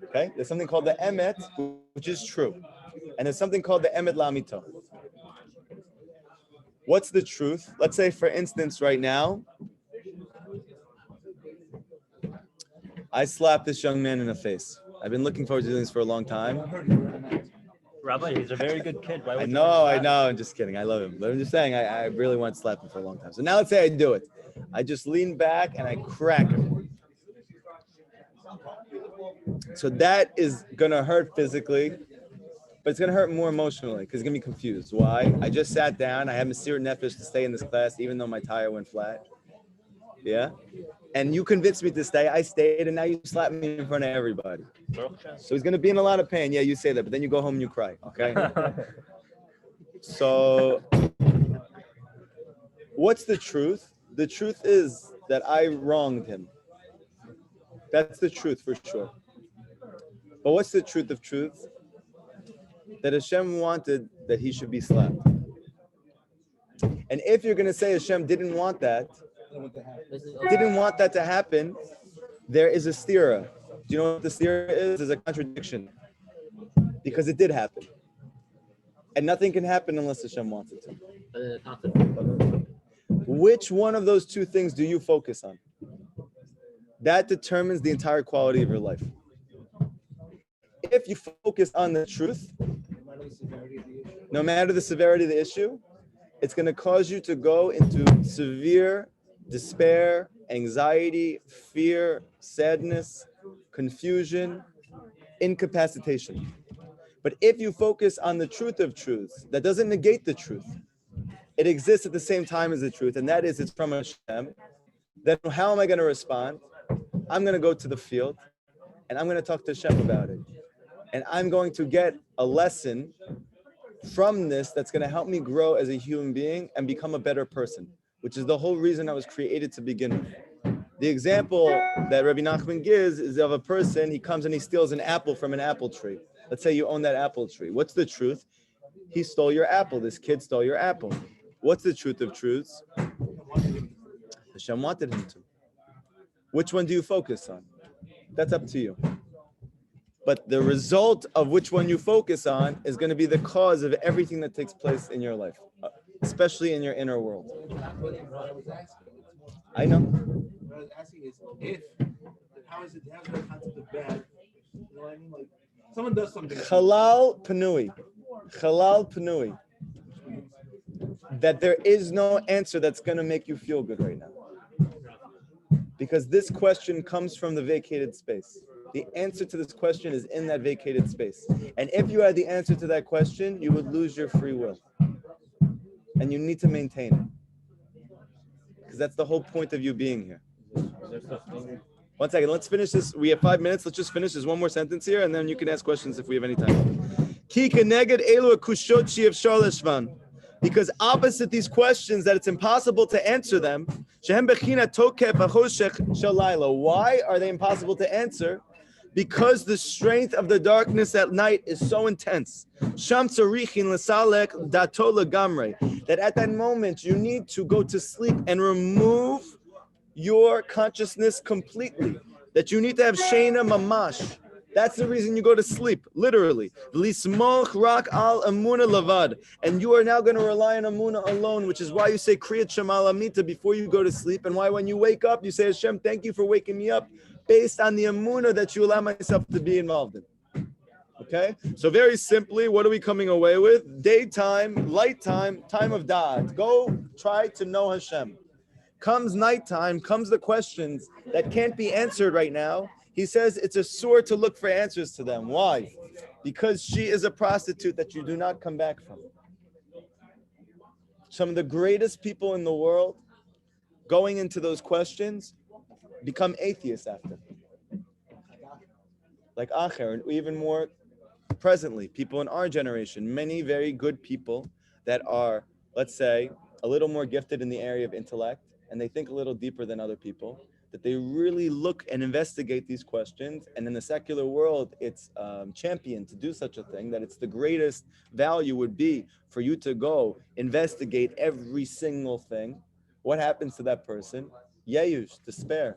Okay? There's something called the emet, which is true. And there's something called the emet lamito. What's the truth? Let's say, for instance, right now, I slapped this young man in the face. I've been looking forward to doing this for a long time. Rabbi, he's a very good kid. Why would I you know. want to I'm just kidding. I love him. But I'm just saying, I really want to slap him for a long time. So now let's say I do it. I just lean back and I crack him. So that is going to hurt physically, but it's going to hurt more emotionally because he's going to be confused. Why? I just sat down. I had Mesirut Nefesh to stay in this class, even though my tire went flat. Yeah? And you convinced me to stay. I stayed, and now you slap me in front of everybody. So he's going to be in a lot of pain. Yeah, you say that, but then you go home and you cry, okay? So what's the truth? The truth is that I wronged him. That's the truth for sure. But what's the truth of truth? That Hashem wanted that he should be slapped. And if you're going to say Hashem didn't want that, didn't want that to happen, there is a stira. Do you know what the stira is? There's a contradiction. Because it did happen. And nothing can happen unless Hashem wants it to. Which one of those two things do you focus on? That determines the entire quality of your life. If you focus on the truth, no matter the severity of the issue, it's going to cause you to go into severe despair, anxiety, fear, sadness, confusion, incapacitation. But if you focus on the truth of truths, that doesn't negate the truth. It exists at the same time as the truth, and that is it's from Hashem. Then how am I going to respond? I'm going to go to the field, and I'm going to talk to Hashem about it. And I'm going to get a lesson from this that's going to help me grow as a human being and become a better person, which is the whole reason I was created to begin with. The example that Rabbi Nachman gives is of a person, he comes and he steals an apple from an apple tree. Let's say you own that apple tree. What's the truth? He stole your apple. This kid stole your apple. What's the truth of truths? Hashem wanted him to. Which one do you focus on? That's up to you. But the result of which one you focus on is going to be the cause of everything that takes place in your life, especially in your inner world. I know. What I was asking is how's the concept of bad? You know what I mean? Like someone does something. Chalal Panui. That there is no answer that's going to make you feel good right now. Because this question comes from the vacated space. The answer to this question is in that vacated space. And if you had the answer to that question, you would lose your free will. And you need to maintain it. Because that's the whole point of you being here. Is there such thing? One second. Let's finish this. We have 5 minutes. Let's just finish this one more sentence here, and then you can ask questions if we have any time. Ki keneged elu kushot she'efshar leshvan. Because opposite these questions that it's impossible to answer them, shehem bechina tokef hachoshech shalayla. Why are they impossible to answer? Because the strength of the darkness at night is so intense. Sham tzarichin lesalek dato legamre. That at that moment you need to go to sleep and remove your consciousness completely. That you need to have sheina mamash. That's the reason you go to sleep, literally. Lismoch rak al Emunah lavad. And you are now going to rely on Emunah alone, which is why you say Kriyat Shema Lamnita before you go to sleep, and why when you wake up, you say, Hashem, thank you for waking me up, based on the Emunah that you allow myself to be involved in. Okay? So very simply, what are we coming away with? Daytime, light time, time of Da'at. Go try to know Hashem. Comes nighttime, comes the questions that can't be answered right now. He says it's a shiur to look for answers to them. Why? Because she is a prostitute that you do not come back from. Some of the greatest people in the world, going into those questions, become atheists after. Like Acher, and even more presently, people in our generation, many very good people that are, let's say, a little more gifted in the area of intellect, and they think a little deeper than other people, that they really look and investigate these questions. And in the secular world, it's championed to do such a thing, that it's the greatest value would be for you to go investigate every single thing. What happens to that person? Yeyush, despair.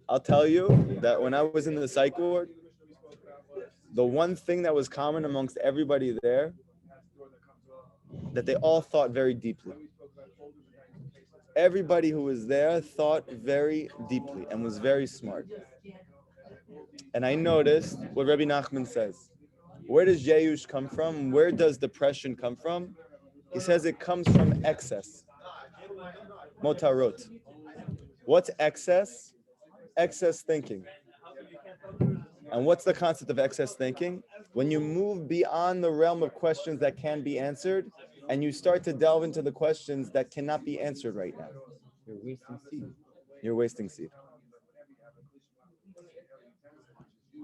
I'll tell you that when I was in the psych ward, the one thing that was common amongst everybody there, that they all thought very deeply. Everybody who was there thought very deeply and was very smart. And I noticed what Rabbi Nachman says. Where does Yeyush come from? Where does depression come from? He says it comes from excess. Motarot. What's excess? Excess thinking. And what's the concept of excess thinking? When you move beyond the realm of questions that can be answered, and you start to delve into the questions that cannot be answered right now. You're wasting seed. You're wasting seed.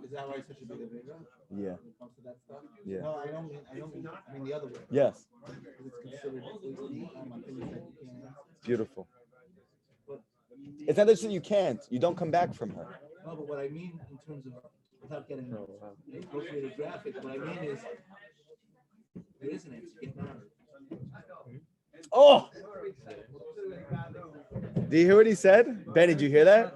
Is that why it's such a big event? Yeah. When it comes to that stuff? Yeah. No, I mean the other way. Yes. It's considered wasting time on things that you can't. Beautiful. It's not that you can't. You don't come back from her. No, but what I mean in terms of, without getting appropriated graphic, what I mean is, there is an answer. Get married. Oh! Do you hear what he said? Benny, did you hear that?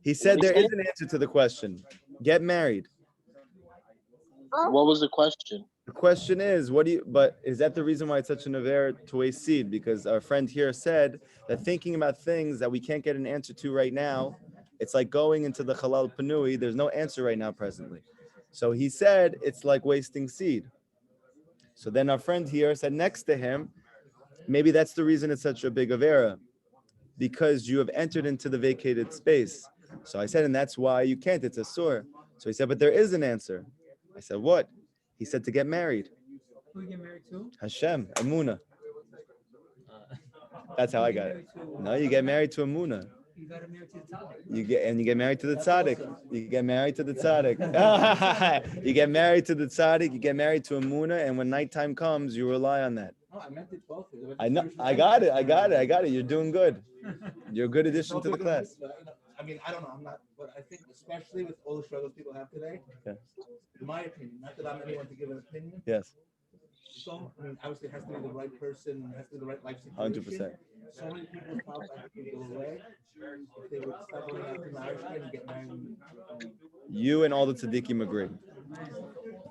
He said there is an answer to the question. Get married. What was the question? The question is, but is that the reason why it's such an aver to waste seed? Because our friend here said that thinking about things that we can't get an answer to right now, it's like going into the halal panui. There's no answer right now presently. So he said it's like wasting seed. So then our friend here said next to him, maybe that's the reason it's such a big avera, because you have entered into the vacated space. So I said, and that's why you can't, it's a shiur. So he said, but there is an answer. I said, what? He said to get married. Who you get married to? Hashem, Emunah. That's how I got it. No, you get married to Emunah. You got married to the tzaddik. You get married to the tzaddik. You get married to the tzaddik. You get married to the tzaddik. You get married to Emunah, and when nighttime comes, you rely on that. No, I meant it both. I know. I got it. You're doing good. You're a good addition to the class. I mean, I don't know. I'm not, but I think especially with all the struggles people have today, Yeah. in my opinion, not that I'm anyone to give an opinion. Yes. So, I mean, obviously it has to be the right person, it has to be the right life situation. 100%. So many people thought that could go away if they would stop going out to marriage and get married. You and all the tzaddikim agree.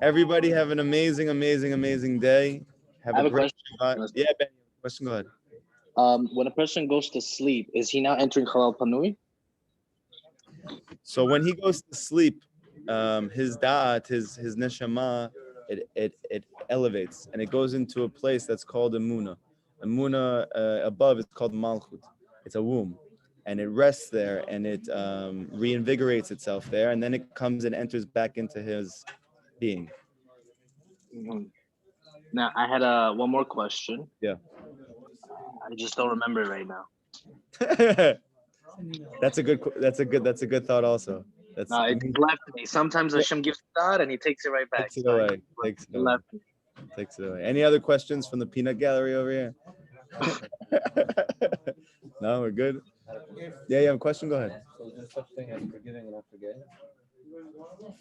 Everybody have an amazing, amazing, amazing day. Have I have a a great question. Yeah, Ben. Question, go ahead. When a person goes to sleep, is he now entering halal panui? So when he goes to sleep, his da'at, his neshama, it elevates and it goes into a place that's called Emunah. Emunah above is called Malchut. It's a womb, and it rests there and it reinvigorates itself there, and then it comes and enters back into his being. Mm-hmm. Now, I had one more question. Yeah. I just don't remember it right now. That's a good thought also. That's No, it's left me. Sometimes Hashem gives God and He takes it right back. takes it away. Left me. Takes it away. Any other questions from the peanut gallery over here? No, we're good. Yeah, you have a question? Go ahead. So is there such thing as forgiving and not forgetting?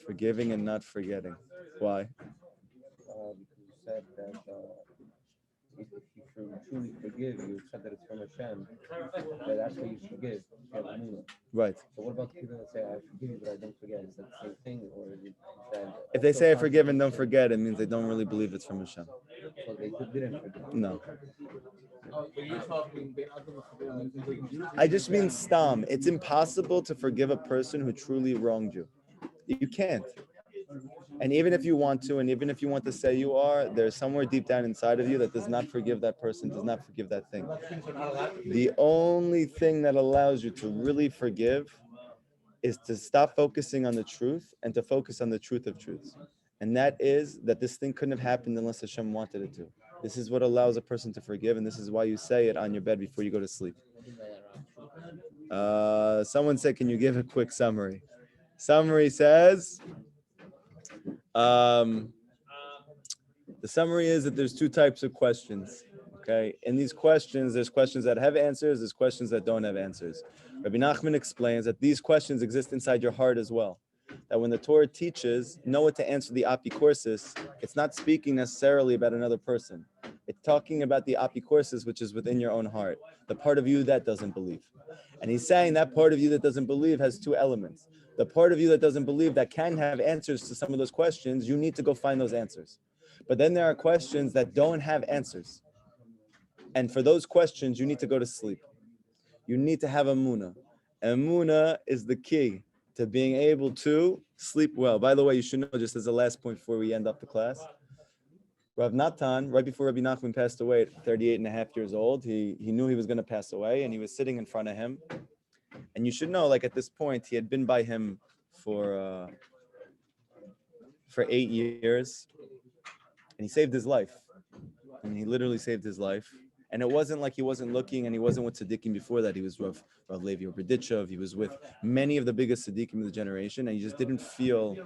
Forgiving and not forgetting. Why? Because you said that if you truly forgive, you accept that it's from Hashem, that's why you forgive. You have Emunah. Right. So what about the people that say, I forgive you, but I don't forget? Is that the same thing? Or is it that If they say I forgive and don't forget, it means they don't really believe it's from Hashem. so they didn't forget? No. I just mean stam. It's impossible to forgive a person who truly wronged you. You can't. And even if you want to, and even if you want to say you are, there's somewhere deep down inside of you that does not forgive that person, does not forgive that thing. The only thing that allows you to really forgive is to stop focusing on the truth and to focus on the truth of truths. And that is that this thing couldn't have happened unless Hashem wanted it to. This is what allows a person to forgive, and this is why you say it on your bed before you go to sleep. Someone said, can you give a quick summary? Summary says, the summary is that there's two types of questions. Okay, in these questions, there's questions that have answers, there's questions that don't have answers. Rabbi Nachman explains that these questions exist inside your heart as well. That when the Torah teaches, know what to answer the apikorsis, it's not speaking necessarily about another person. It's talking about the apikorsis, which is within your own heart, the part of you that doesn't believe. And he's saying that part of you that doesn't believe has two elements. The part of you that doesn't believe that can have answers to some of those questions, you need to go find those answers. But then there are questions that don't have answers. And for those questions, you need to go to sleep. You need to have Emunah. Emunah is the key to being able to sleep well. By the way, you should know, just as a last point before we end up the class, Rav Natan, right before Rabbi Nachman passed away at 38 and a half years old, he knew he was going to pass away, and he was sitting in front of him. And you should know, like at this point, he had been by him for 8 years, and he saved his life. And he literally saved his life. And it wasn't like he wasn't looking, and he wasn't with tzaddikim before that. He was Rav Levi Oberditchev. He was with many of the biggest tzaddikim of the generation, and he just didn't feel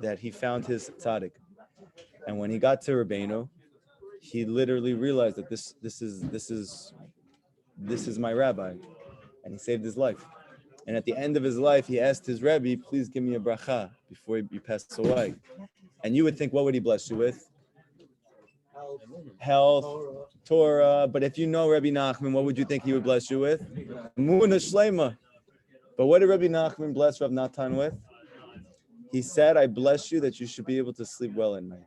that he found his tzaddik. And when he got to Rabbeinu, he literally realized that this is my rabbi, and he saved his life. And at the end of his life, he asked his Rebbe, please give me a bracha before he passed away. And you would think, what would he bless you with? Health, Torah. But if you know Rabbi Nachman, what would you think he would bless you with? Emunah Shlema. But what did Rabbi Nachman bless Rav Natan with? He said, I bless you that you should be able to sleep well at night.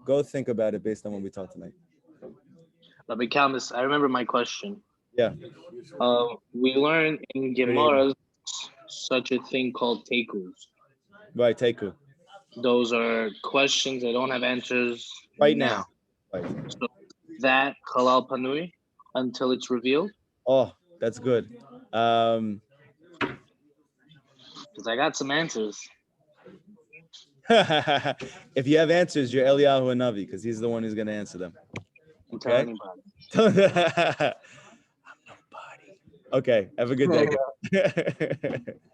Go think about it based on what we talked tonight. Rabbi Kalmus, I remember my question. Yeah. We learn in Gemara such a thing called tekus. Right, Teku. Those are questions that don't have answers Right now. Right. So that halal panui until it's revealed. Oh, that's good. Because I got some answers. If you have answers, you're Eliyahu Hanavi, because he's the one who's going to answer them. Don't tell anybody. I'm nobody. Okay, have a good day.